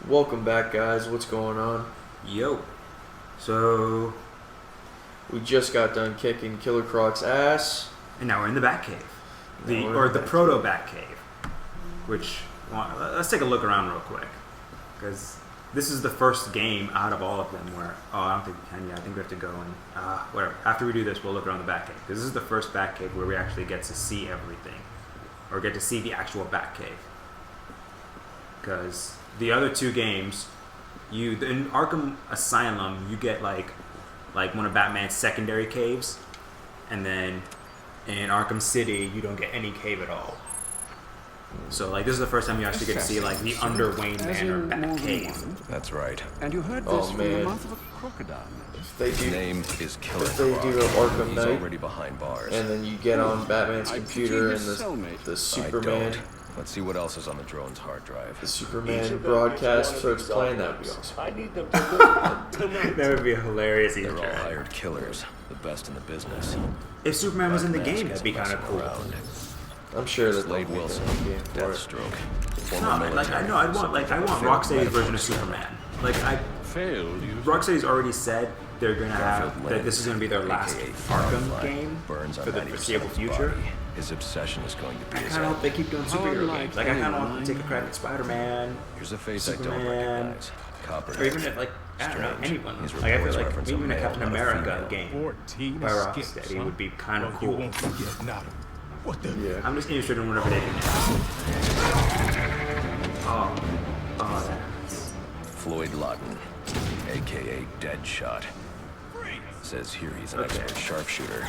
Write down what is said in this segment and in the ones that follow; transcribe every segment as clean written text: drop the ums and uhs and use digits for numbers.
Welcome back, guys. What's going on? Yo. So, we just got done kicking Killer Croc's ass. And now we're in the Batcave. The proto Batcave. Which, let's take a look around real quick. Because this is the first game out of all of them where, I don't think we can yet. I think we have to go and, whatever. After we do this, we'll look around the Batcave. Because this is the first Batcave where we actually get to see everything. Or get to see the actual Batcave. Because the other two games, in Arkham Asylum, you get like one of Batman's secondary caves, and then in Arkham City, you don't get any cave at all. So this is the first time you actually get to see the under Wayne Manor Batcave. That's right. And you heard this from the mouth of a crocodile. His name is Killer Croc. If they do an Arkham He's Knight, already behind bars. and then you get on Batman's computer and the Superman. Let's see what else is on the drone's hard drive. The Superman broadcast starts playing. That would be awesome. I need them to That would be a hilarious They're Easter all egg. hired killers, the best in the business. If Superman was in the Mask game, that'd isn't be kind of messing cool. around. I'm sure that Slade they'll make Wilson, a game for it. Deathstroke, No, former military. I want Rocksteady's version of Superman. failed. Rocksteady's already said they're gonna have that this is gonna be their last AKA Arkham Firefly, game burns on for the 90% foreseeable of his future. body. His obsession is going to be I his kind of hope they keep doing superhero unlike games. I kind of want them to anyone take a crack at Spider-Man, Here's a face I Superman, don't recognize. Copperhead. or even if I don't know, Strange. anyone. These I feel reports like reference a even a male, Captain not a America female. game 14 by skips, Rocksteady huh? would be kind of You cool. won't forget now. What the? Yeah. I'm just interested in whatever they do next. Oh, that's... Floyd Lawton, a.k.a. Deadshot. Says here he's an expert sharpshooter.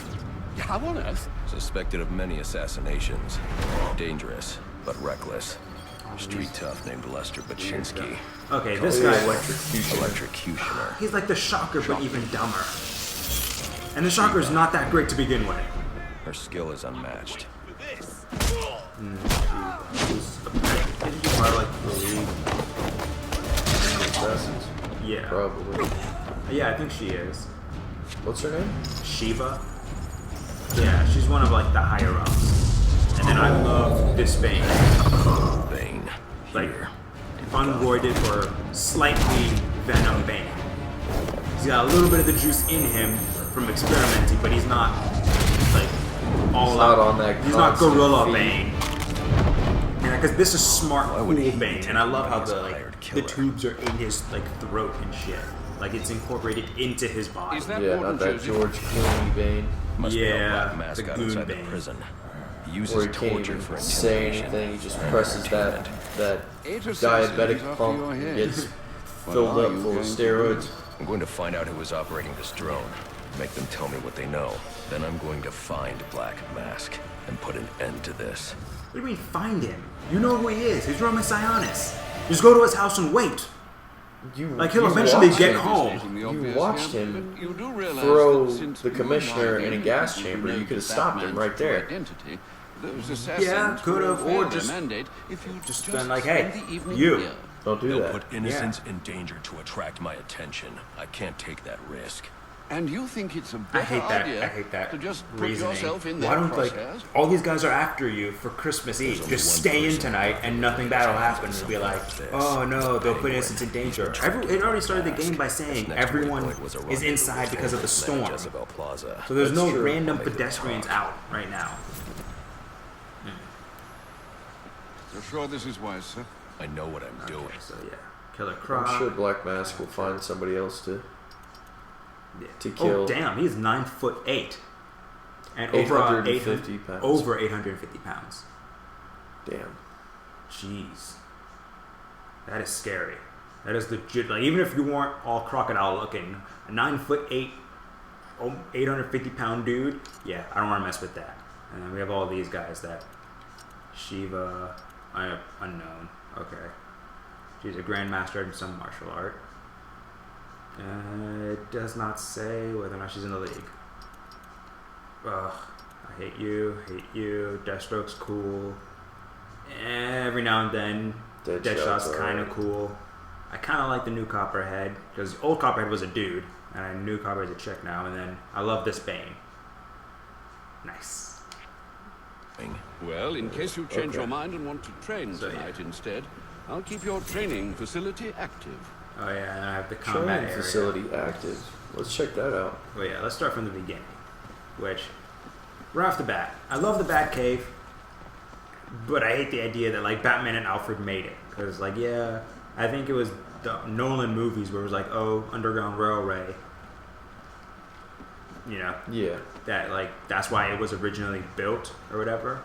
How on earth? Suspected of many assassinations. Dangerous, but reckless. Street tough named Lester Baczynski. Okay, this Oh, yeah, guy, Electrocutioner. he's like the Shocker, but even dumber. And the Shocker's not that great to begin with. Her skill is unmatched. Isn't she part of the League? Assassins? Yeah. Probably. Yeah, I think she is. What's her name? Shiva. Yeah, she's one of the higher ups. And then I love this Bane. Bane. Here. Unroided or slightly Venom Bane. He's got a little bit of the juice in him from experimenting, but he's not all Not out. on that He's not constant Gorilla feed. Bane. Because this is smart, Why cool would he Bane, take and I love how money as a the hired the killer? tubes are in his throat and shit. It's incorporated into his body. Is that Yeah, Warden not that Joseph? George Clooney Bane. Must be a Yeah, black mask the out goon inside Bane. the prison. He Where uses he can't torture even for say intimidation. anything. He just presses that 8 diabetic assassins after pump your and head. gets What filled are up you full of going to steroids. I'm going to find out who is operating this drone. Make them tell me what they know. Then I'm going to find Black Mask and put an end to this. What do you mean find him? You know who he is. He's Roman Sionis. Just go to his house and wait. He'll He'll eventually get home. Stating the You obvious watched here, him but you do realize throw that since the you commissioner are in a being gas able to chamber. You know could have that stopped him man's right there. Identity, those assassins Yeah, could have, will or fail their just- mandate if you just just been like, spend hey, the evening you. here. Don't do They'll that. put innocents in danger to attract my attention. I can't take that risk. And you think it's a I better hate that. idea I hate that to just put reasoning. yourself in Why their don't crosshairs? all these guys are after you for Christmas Eve? only Just one stay in person tonight and nothing bad will happen. It'll be like, oh no, they'll put innocents in danger. It already started the game by saying Next everyone waypoint was a is rendezvous inside with because of the businessman storm. Jezebel Plaza. So there's That's no true. random I'll make them pedestrians talk. out right now. You're sure this is wise, sir? I know what I'm doing. Okay, so yeah, Killer Croc. I'm sure Black Mask will find somebody else to Yeah. to kill. Oh damn, he's 9'8" and over 850 pounds. Over 850 pounds. Damn. Jeez, that is scary. That is legit. Even if you weren't all crocodile looking, a 9'8", 850-pound dude. Yeah, I don't want to mess with that. And then we have all these guys that Shiva, unknown. Okay, she's a grandmaster in some martial art. It does not say whether or not she's in the league. Ugh, I hate you. Deathstroke's cool. Every now and then, Deadshot's kind of cool. I kind of like the new Copperhead, because old Copperhead was a dude, and I knew Copperhead's a chick now, and then I love this Bane. Nice. Well, in case you change Okay. your mind and want to train So, yeah. tonight instead, I'll keep your training facility active. Oh yeah, and I have the combat Training area. facility active. Let's check that out. Well, yeah, let's start from the beginning. Which, right off the bat, I love the Batcave, but I hate the idea that like Batman and Alfred made it. Because like, yeah, I think it was the Nolan movies where it was like, oh, Underground Railway. You know? Yeah. That like that's why it was originally built or whatever.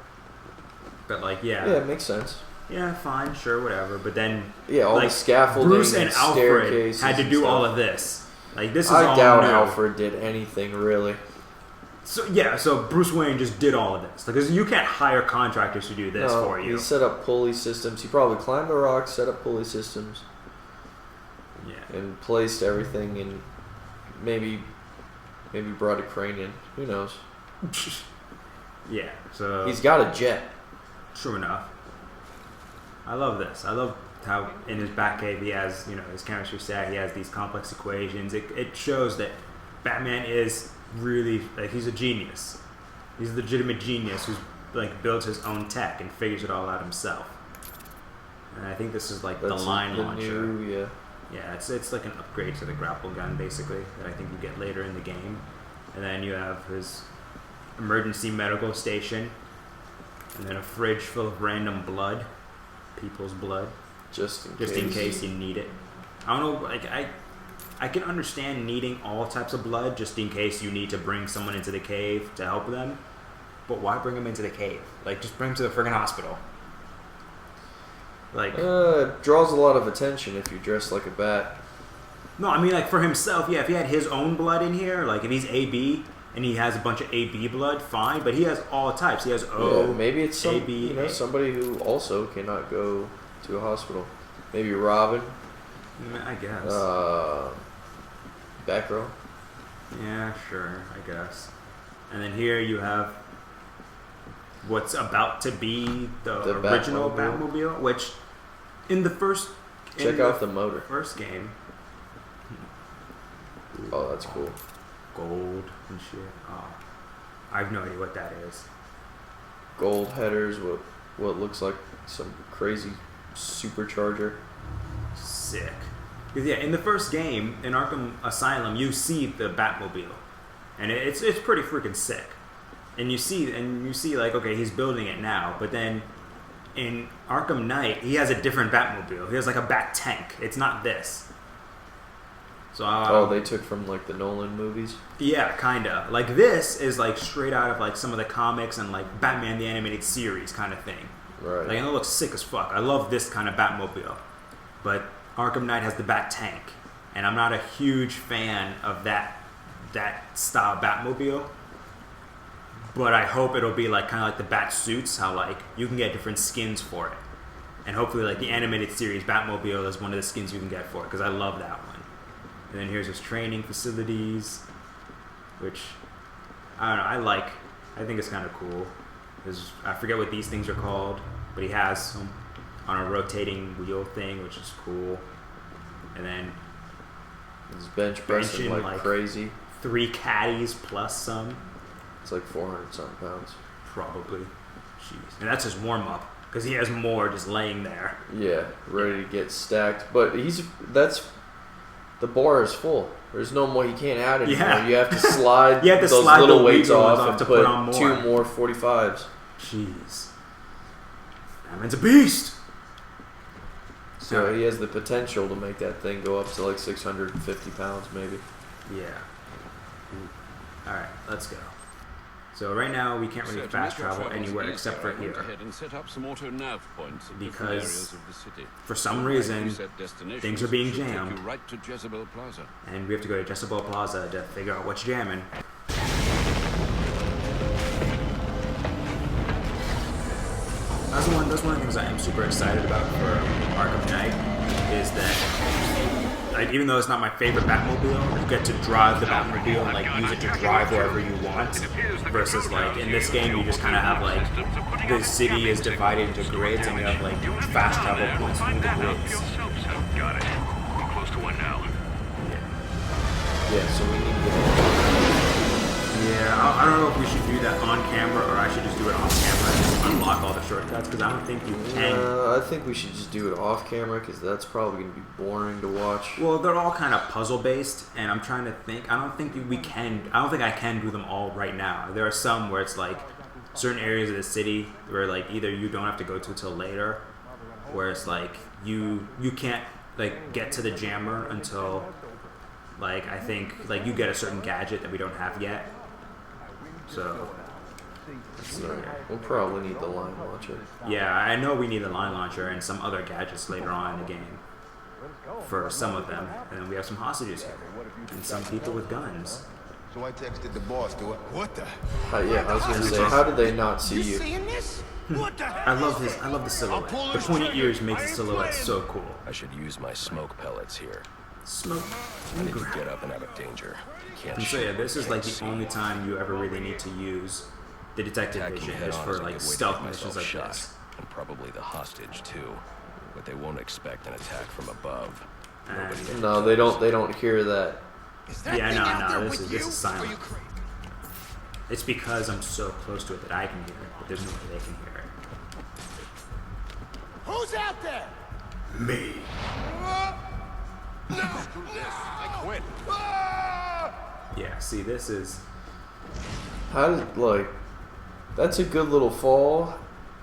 But like, yeah. Yeah, it makes sense. Yeah, fine, sure, whatever. But then, Yeah, all like, the scaffolding Bruce and Alfred staircases had to and do stuff. all of this. Like, this is all I doubt new. Alfred did anything really. So yeah, so Bruce Wayne just did all of this because you can't hire contractors to do this No, for you. he set up pulley systems. He probably climbed the rocks, set up pulley systems, Yeah, and placed everything. And maybe brought a crane in. Who knows? yeah. So He's got a jet. true enough. I love this. I love how in his Batcave he has, you know, his chemistry set. He has these complex equations. It shows that Batman is really like he's a genius. He's a legitimate genius who's like builds his own tech and figures it all out himself. And I think this is like the line launcher. Yeah. Yeah, it's like an upgrade to the grapple gun basically that I think you get later in the game. And then you have his emergency medical station, and then a fridge full of random blood, people's blood, Just in case you need it. I don't know, like I can understand needing all types of blood just in case you need to bring someone into the cave to help them. But why bring them into the cave? Like, just bring them to the friggin' hospital. Like, It draws a lot of attention if you dress like a bat. no, I mean, like, for himself, yeah, if he had his own blood in here, like, if he's AB and he has a bunch of AB blood, fine, but he has all types. He has O, Yeah, maybe it's AB, somebody who also cannot go to a hospital. Maybe Robin, I guess. Batgirl. Yeah, sure, I guess. And then here you have what's about to be the original Batmobile, which in the first Check out the motor. first game. Oh, that's cool. Gold and shit. Oh, I have no idea what that is. Gold headers, what looks like some crazy supercharger. Sick. 'Cause, yeah, in the first game, in Arkham Asylum, you see the Batmobile, and it's pretty freaking sick. And you see like, okay, he's building it now, but then in Arkham Knight, he has a different Batmobile. He has like a Bat tank. It's not this. So They took from like the Nolan movies. yeah, kinda. Like this is like straight out of like some of the comics and like Batman the Animated Series kind of thing. Right. Like, and it looks sick as fuck. I love this kind of Batmobile. But Arkham Knight has the Bat tank, and I'm not a huge fan of that style Batmobile. But I hope it'll be like kind of like the Bat suits, how like you can get different skins for it, and hopefully like the animated series Batmobile is one of the skins you can get for it because I love that one. And then here's his training facilities, which I don't know. I think it's kind of cool. I forget what these things are called, but he has them on a rotating wheel thing, which is cool. And then He's bench pressing benching, like crazy. 3 caddies plus some. It's like 400 something pounds. Probably. Jeez. And that's his warm up, because he has more just laying there. Yeah, ready to get stacked. But the bar is full. There's no more. He can't add anymore. Yeah. You have to slide You have to those slide little the weights wheelie ones off off and to put put on more. 2 more 45s. Jeez. That man's a beast! So he has the potential to make that thing go up to like 650 pounds, maybe. Yeah. Alright, let's go. So right now we can't really fast travel anywhere except for here. And set up some auto nav points in different Because areas of the city. for some reason, Set destinations things are being should take jammed. you right to Jezebel Plaza. And we have to go to Jezebel Plaza to figure out what's jamming. That's one of the things I am super excited about for Arkham Knight is that, like, even though it's not my favorite Batmobile, you get to drive the Batmobile and like use it to drive wherever you want. Versus like in this game, you just kind of have like the city is divided into grids and you have like fast travel points through the grids. Got it. We're close to one now. Yeah, so we need to get Yeah, I don't know if we should do that on camera or I should just do it off camera and just unlock all the shortcuts because I don't think you can. I think we should just do it off camera because that's probably going to be boring to watch. Well, they're all kind of puzzle based, and I'm trying to think. I don't think I can do them all right now. There are some where it's like certain areas of the city where like either you don't have to go to till later, where it's like you can't like get to the jammer until like I think like you get a certain gadget that we don't have yet. So we'll probably need the line launcher. yeah, I know we need a line launcher and some other gadgets later on in the game for some of them, and then we have some hostages here and some people with guns. So I texted the boss to it. What the? Yeah, I was going to say, how did they not see you? Seeing this? What the I love the silhouette. The pointy ears makes the silhouette so cool. I should use my smoke pellets here. Smoke. I need to get up and out of danger. You can't And so yeah, shoot this is what you like can't the see. only time you ever really need to use the detective Attacking vision head is on for is a like good way to stealth get missions myself like shot. this. And probably the hostage too. But they won't expect an attack from above. And No, they don't hear that. yeah, no, this is silent. It's because I'm so close to it that I can hear it, but there's no way they can hear it. Who's out there? Me. I quit. Yeah, see, this is How did, like, that's a good little fall.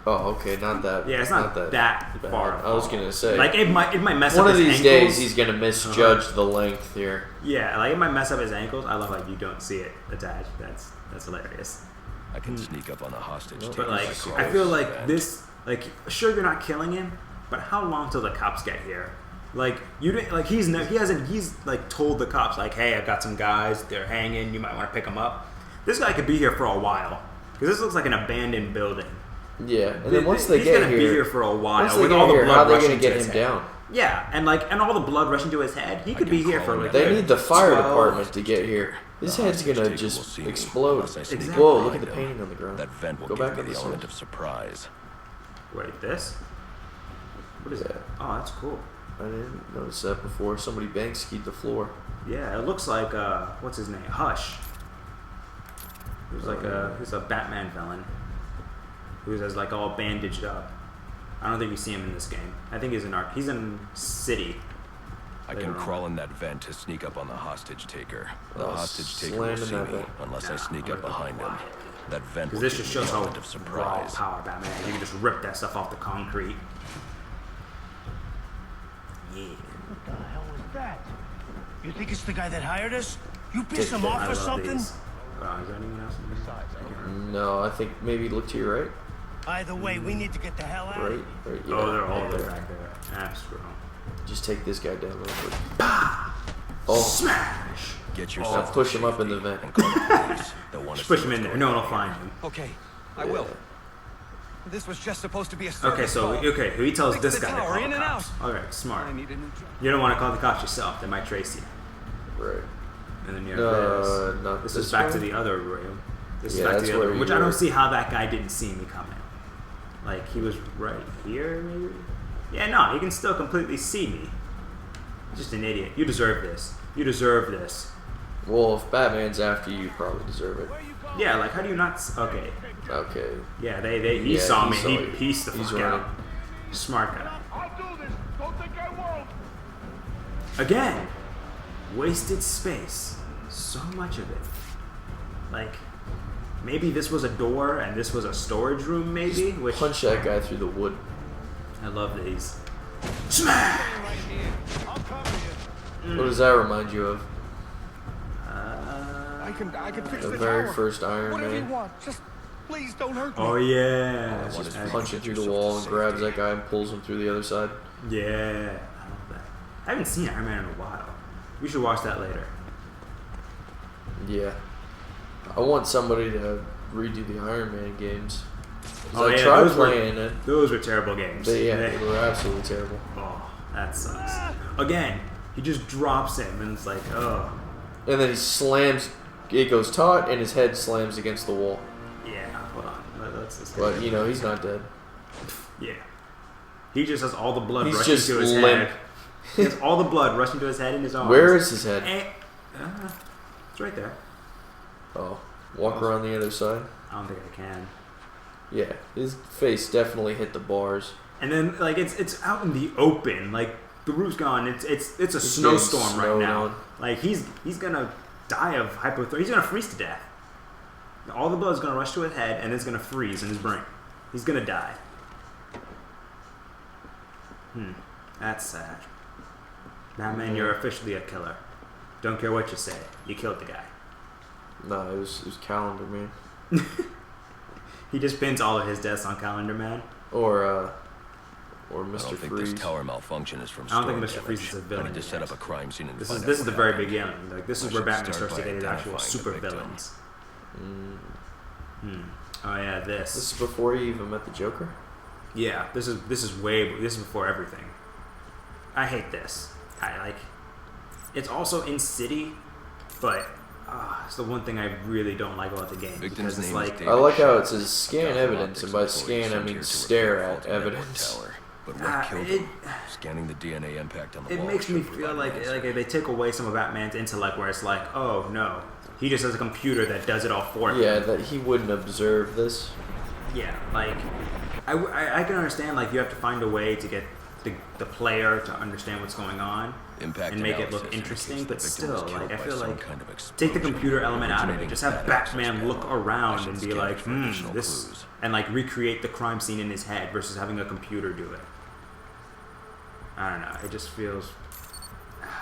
Oh, okay, not that. yeah, it's not that bad. far. I was going to say. like it might mess one up of his these ankles. days he's going to misjudge the length here. Yeah, like it might mess up his ankles. I love how you don't see it attached. That's hilarious. I can sneak up on the hostage. But taker like, across I feel the like vent. this, like, sure you're not killing him, but how long till the cops get here? Like, you didn't, like, he's like told the cops like, hey, I've got some guys, they're hanging, you might want to pick them up. This guy could be here for a while because this looks like an abandoned building. Yeah, and then once they he's get gonna here, be here for a while once they with get all the here, blood how are they rushing going to get his him head. down? Yeah, and all the blood rushing to his head, he could be here for like. They need the fire 12 department to get here. His The head's hostage gonna taker will just see me explode. unless I sneak Exactly. Whoa, look at behind the him. painting on the ground. That vent will Go give back me up the the element side. of surprise. Wait, this? What is Yeah. that? Oh, that's cool. I didn't notice that before. Somebody bank skied the floor. Yeah, it looks like what's his name? Hush. He's a Batman villain who's like all bandaged up. I don't think we see him in this game. I think he's in City. I can crawl in that vent to sneak up on the hostage taker. The Oh, hostage taker slam will in see that me vent. unless I sneak up behind him. That vent Because will this give just me shows the how element of raw surprise. power Batman is. You can just rip that stuff off the concrete. Yeah. What the hell was that? You think it's the guy that hired us? You Take piss him that. off I or love something? these. Is there anyone else in here? No, I think maybe look to your right. Either way, we need to get the hell out of Right, here. right. Yeah, Oh, they're all right there there. back there. That's wrong. Just take this guy down real quick. Oh, Smash! Get now yourself push to him up in the safety vent. and call the police. They'll want to Just push see him in what's there. going No on one will here. find him. Okay, I Yeah. will. This was just supposed to be a service Okay, so call. he tells Fix this the guy to tower, call in the and cops. out. Okay, smart. I need a new job. You don't want to call the cops yourself; they might trace you. Right. And then you have this. Not This this is back way? to the other room. This is Yeah, back to that's the other where room, which you I don't were. see how that guy didn't see me coming. Like he was right here, maybe. Yeah, no, he can still completely see me. He's just an idiot. You deserve this. You deserve this. Well, if Batman's after you, you probably deserve it. Yeah, like how do you not? Okay. Okay. Yeah, he Yeah, saw he me. saw He you. pieced the He's fuck running. out. Smart guy. I'll do this. Don't think I won't. Again, wasted space. So much of it. Like, maybe this was a door and this was a storage room, maybe? Which Punch that guy through the wood. I love these. Smash! I'll cover you. What does that remind you of? I can fix The the very tower. first Iron Whatever you Man. want. Just please don't hurt me. Oh, yeah. Just Just punches get through the yourself wall to and grabs safety. that guy and pulls him through the other side. Yeah. I love that. I haven't seen Iron Man in a while. We should watch that later. Yeah. I want somebody to redo the Iron Man games. 'Cause Oh, I yeah, tried those were- playing it. Those were terrible games. They were absolutely terrible. Oh, that sucks. Again, he just drops him and it's like, oh. And then he slams, it goes taut, and his head slams against the wall. Yeah, hold on. Let's just But, you know, he's not dead. yeah. He just has all the blood He's rushing just to his limp. head. He has all the blood rushing to his head and his arms. Where is his head? It's right there. Oh, walk around the other side. I don't think I can. Yeah, his face definitely hit the bars. And then like it's out in the open, like the roof's gone. It's a snowstorm right now. On. Like he's gonna die of hypothermia. He's gonna freeze to death. All the blood's gonna rush to his head, and it's gonna freeze in his brain. He's gonna die. That's sad. Batman, you're officially a killer. Don't care what you say. You killed the guy. No, it was Calendar Man. He just pins all of his deaths on Calendar Man. Or Mr. I don't think Freeze. this tower malfunction is from I don't think storm Mr. damage. Freeze is a villain I need to set yet. up a crime scene and This find is out the what very happened. beginning. Like this I is where should Batman start starts to by get his actual identifying the super victim. villains. Oh yeah, This is before you even met the Joker? Yeah, this is before everything. I hate this. I like. It's also in City, but it's the one thing I really don't like about the game Victim's because it's name is like David I like how it Shaw. says scan Gotham evidence, and by Optics scan I employees mean sent stare here to at repair faulty evidence. network tower. But what killed it him? Scanning the DNA impact on the it wall makes me should feel provide like an answer. they take away some of Batman's intellect, where it's like, oh no, he just has a computer that does it all for him. Yeah, that he wouldn't observe this. Yeah, like I can understand like you have to find a way to get the player to understand what's going on Impact and make it look analysis interesting, indicates but the victim still, was like killed I by feel some like kind of take the explosion computer element out of it. originating Just at have that access Batman look panel. I around should and be scan like, for additional this, clues. and like recreate the crime scene in his head versus having a computer do it. I don't know. It just feels.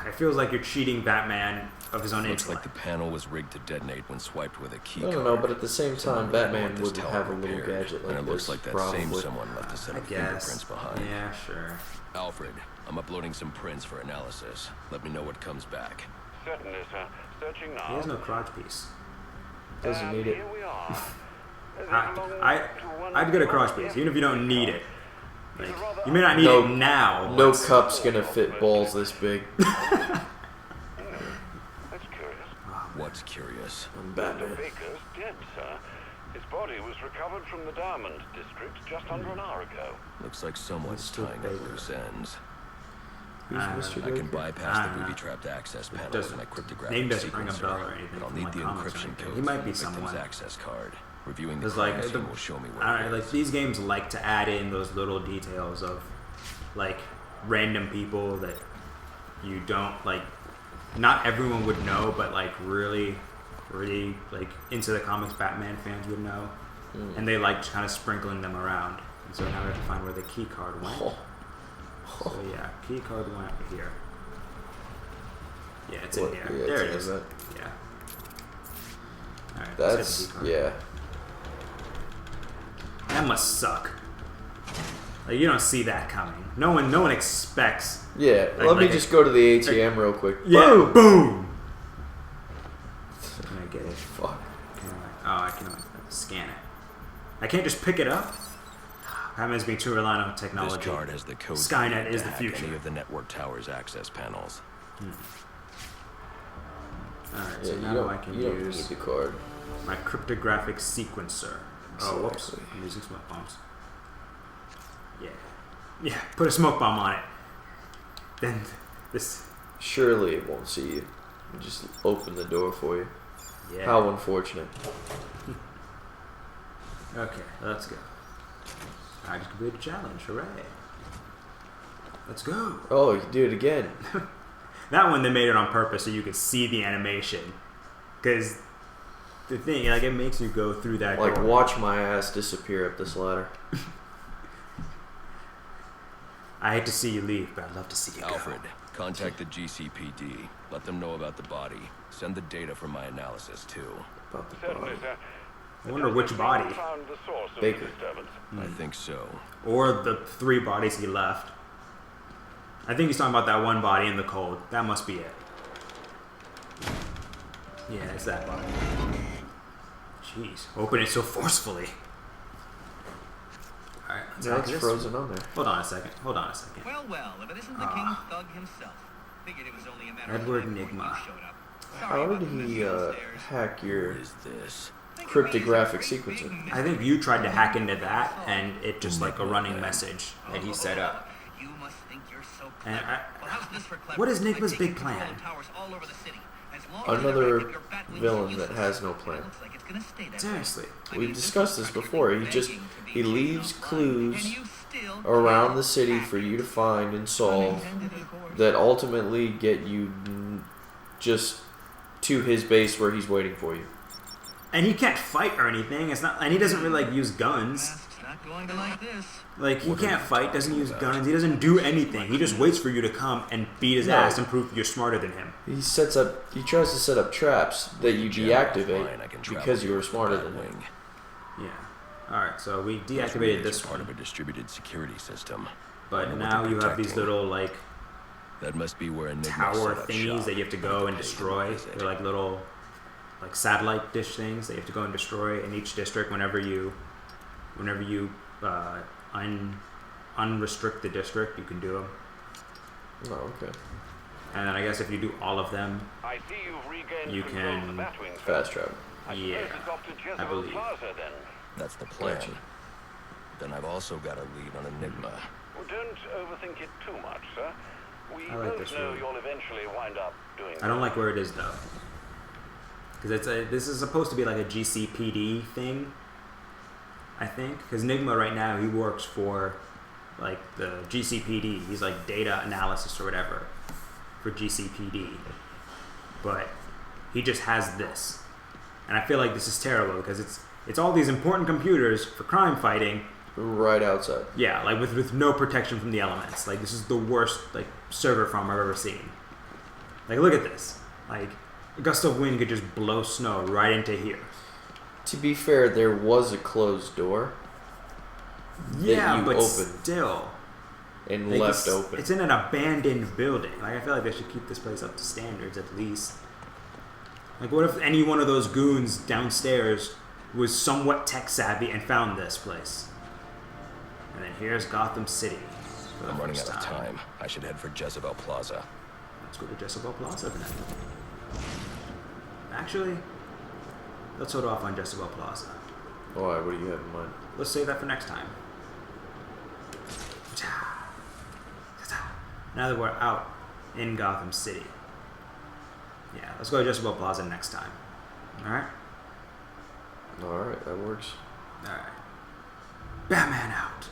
It feels like you're cheating Batman of his own Looks intellect. like the panel was rigged to detonate when swiped with a key I card. don't know, but at the same time, Someone really Batman want this would tower have a little repaired, gadget and like it this. looks like that probably. same someone left a set I of guess. fingerprints behind. Yeah, sure. Alfred, I'm uploading some prints for analysis. Let me know what comes back. Certainly, sir. Searching now. He has no crotch piece. Doesn't need it. Here we are. I'd get a crotch piece, even if you don't need it. Like, you may not need No- it now. No but- cup's gonna fit balls this big. That's curious. What's curious? I'm Mr. Batman. Baker's dead, sir. His body was recovered from the Diamond District just under an hour ago. Looks like someone's Mr. tying up Baker. loose ends. Who's Mr. I can Baker? bypass the booby-trapped access panel with doesn't- my cryptographic name doesn't ring a sequencer, bell or anything but I'll from need my the comics or encryption anything. code He might from be the victim's someone. access card. Reviewing the Because crime like, scene will show me where I it don't know, like is. these games like to add in those little details of like random people that you don't like. Not everyone would know, but like really like into the comics Batman fans would know, and they like kind of sprinkling them around. And so now we have to find where the key card went. Oh. So yeah, key card went here. Yeah, it's What? in here. Yeah, There it it's is. in that. Yeah. All right. That's let's get the key card. yeah. That must suck. Like you don't see that coming. No one expects. Yeah. Like- Let me like a- just go to the ATM real quick. Yeah. Boom. Boom. Can I get it? Fuck. I can scan it. I can't just pick it up. Batman's being too reliant on technology. This card has the code Skynet to is the hack future. any of the network tower's access panels. Alright, Yeah, so you now don't, I can you don't use need the card. my cryptographic sequencer. Oh, whoops. Exactly. I'm using smoke bombs. Yeah. Yeah, put a smoke bomb on it. Then this. Surely it won't see you. Just open the door for you. Yeah. How unfortunate. Okay, let's go. I just completed a challenge. Hooray. Let's go. Oh, you do it again. That one they made it on purpose so you could see the animation. Because the thing, like, it makes you go through that Like, door. watch my ass disappear up this ladder. I hate to see you leave, but I'd love to see you Alfred, go. contact the GCPD. Let them know about the body. Send the data from my analysis too. About the Certainly, body. sir. I wonder which body. Found the source of Baker. the disturbance. I think so. Or the 3 bodies he left. I think he's talking about that one body in the cold. That must be it. Yeah, it's that body. Jeez. Open it so forcefully. Alright, let's Yeah, hack it's this. frozen on there. Hold on a second. Well, well, if it isn't the King Thug himself. Figured it was only a matter Edward of time before Nygma. you showed up. Sorry How about did the mess he downstairs. hack your What is this? cryptographic sequencer? I think you tried to hack into that, and it just like a running message that he set up. You must think you're so And clever. Well, how's this for clever? what is I Nygma's take big control plan? of towers all over the city. another villain that has no plan. Seriously. We've discussed this before. He leaves clues around the city for you to find and solve that ultimately get you just to his base where he's waiting for you. And he can't fight or anything. It's not, and he doesn't really like use guns. Like he can't fight, doesn't use guns. He doesn't do anything. He just waits for you to come and beat his ass and prove you're smarter than him. He tries to set up traps that you deactivate because you were smarter than him. Yeah. All right. So we deactivated this part one. of a distributed security system. But now you have these little like that must be where Enigma tower set up thingies shop. that you have to go and destroy. They're like little like satellite dish things that you have to go and destroy in each district whenever you unrestrict the district, you can do them. Oh, okay. And then I guess if you do all of them, I see you've regained you control of the can Batwing. Fast travel. Yeah, It's off to I Jezebel believe. Plaza, then. That's the plan. Gotcha. Then I've also got a lead on Enigma. Well, don't overthink it too much, sir. We I like both this know room. you'll eventually wind up doing I don't like where it is though, because this is supposed to be like a GCPD thing, I think. Because Enigma right now he works for like the GCPD. He's like data analysis or whatever for GCPD, but he just has this, and I feel like this is terrible because it's all these important computers for crime fighting. Right outside. Yeah, like with no protection from the elements. Like this is the worst like server farm I've ever seen. Like look at this. Like a gust of wind could just blow snow right into here. To be fair, there was a closed door. Yeah, you but opened still. and Like, left open. It's in an abandoned building. Like I feel like they should keep this place up to standards at least. Like what if any one of those goons downstairs was somewhat tech savvy and found this place? And then here's Gotham City. I'm running out of time. I should head for Jezebel Plaza. Let's go to Jezebel Plaza then. Actually, let's hold off on Jezebel Plaza. Why? What do you have in mind? Let's save that for next time. Now that we're out in Gotham City. Yeah, let's go to Jezebel Plaza next time. Alright? Alright, that works. Alright. Batman out.